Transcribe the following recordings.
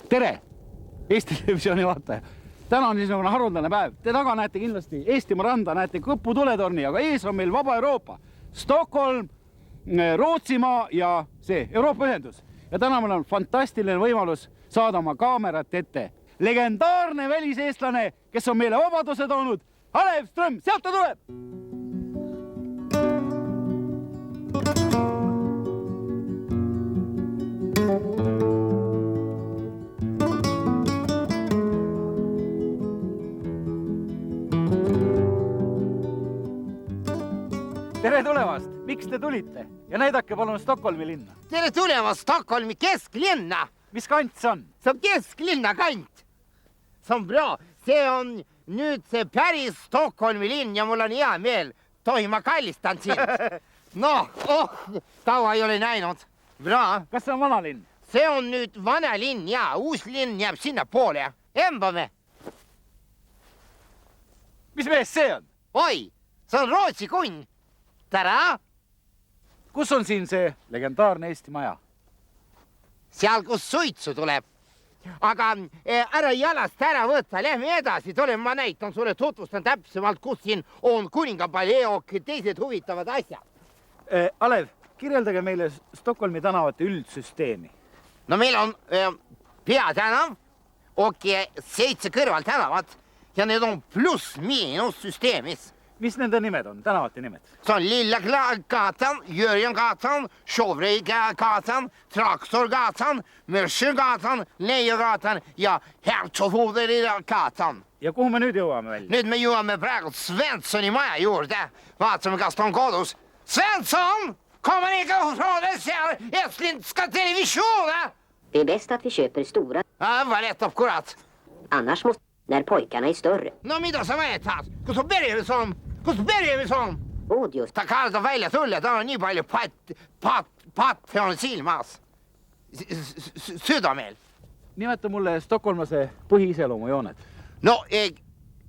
Tere, Eesti Televisiooni vaataja. Täna on niisugune haruldane päev. Te taga näete kindlasti Eestimaa randa, näete Kõpu tuletorni, aga ees on meil vaba Euroopa. Stockholm, Rootsimaa ja see Euroopa ühendus. Ja täna meil on fantastiline võimalus saada oma kaamerat ette. Legendaarne väliseestlane, kes on meile vabaduse toonud, Alev Ström, sealt ta tuleb! Tere tulemast! Miks te tulite? Ja näidake palun Stockholmi linna. Tere tulemast Stockholmi kesklinna! Mis kant see on? See on kesklinna kant. See on bra. See on nüüd see päris Stockholmi linn ja mul on hea meel. Tohi ma kallistan sind. No, tava ei ole näinud. Bra. Kas see on vana linn? See on nüüd vana linn ja uus linn jääb sinna poole. Embame. Mis mees see on? Oi, see on Rootsi kunn. Tere! Kus on siin see legendaarne Eesti maja? Seal, kus suitsu tuleb. Aga ära jalast ära võtta, lähme edasi. Tule, ma näitan sulle, tutvustan täpsemalt, kus siin on kuningapalee ja teised huvitavad asjad. Alev, kirjeldage meile Stockholmi tänavate üldsüsteemi. No meil on peatänav ja 7 kõrval tänavat ja need on pluss-miinus süsteemis. Mis nende nimed on, tänavate nimed? See on Lilla gatan, Jörgen gatan, Shovrej gatan, Traktor gatan, Mörscher gatan, Leio gatan ja Hertoghovederi gatan. Ja kuhu me nüüd jõuame välja? Nüüd me jõuame praegu Svenssoni maja juurde. Vaatame, kas ta on kodus. Svensson! Kommer ni från den här estländska televisionen? Det är bäst att vi köper stora. Ja, var rätt akkurat. Annars måste när pojkarna är större. No mida sa mäletad? Kus Bergevis on? Ood just. Ta kardab välja tulla, ta on nii palju patte on silmas. Südamel. Nimeta mulle stockholmlase põhiiseloomujooned. No,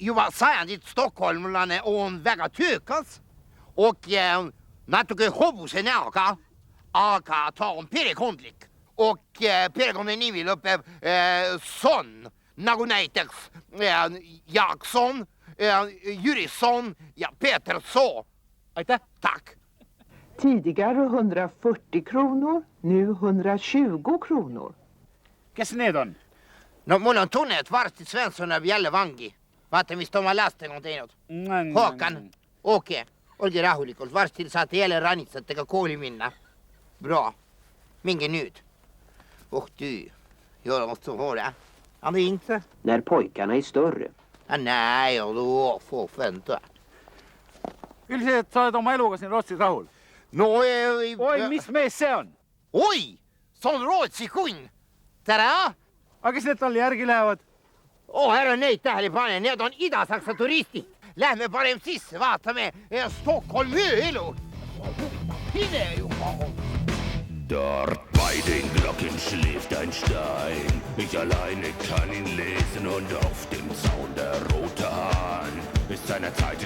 juba sajandit stockholmlane on väga töökas ja natuke hobuse näoga, aga ta on perekondlik. Perekonna nimi lõpeb son, nagu näiteks Jaakson, Jürisson ja Petersson. Aitäh! Tack! Tidigare 140 kronor, nu 120 kronor. Kes need on? No mul on tunne, et varsti Svensson läheb jälle vangi. Vaata, mis ta oma lastega on teinud. Håkan, okei, olge rahulikult. Varsti saate jälle ranitsatega kooli minna. Bra. Minge nüüd. Du, gör vad som har det. Han är inte. När pojkarna är större. Nej, då får vänta. Üldiselt sa oled oma eluga siin Rootsis rahul. No, Oi, mis mees see on? Oi, see on Rootsi kunn. Tere! Aga kes need talle järgi lähevad? Ära neid tähele pane, need on Ida-Saksa turistid. Lähme parem sisse, vaatame Stockholmi ööelu. Pine juba on. Dort bei den Glocken schläft ein Stein. Ich alleine kann ihn lesen und auf dem Zaun der rote Hahn ist seiner Zeit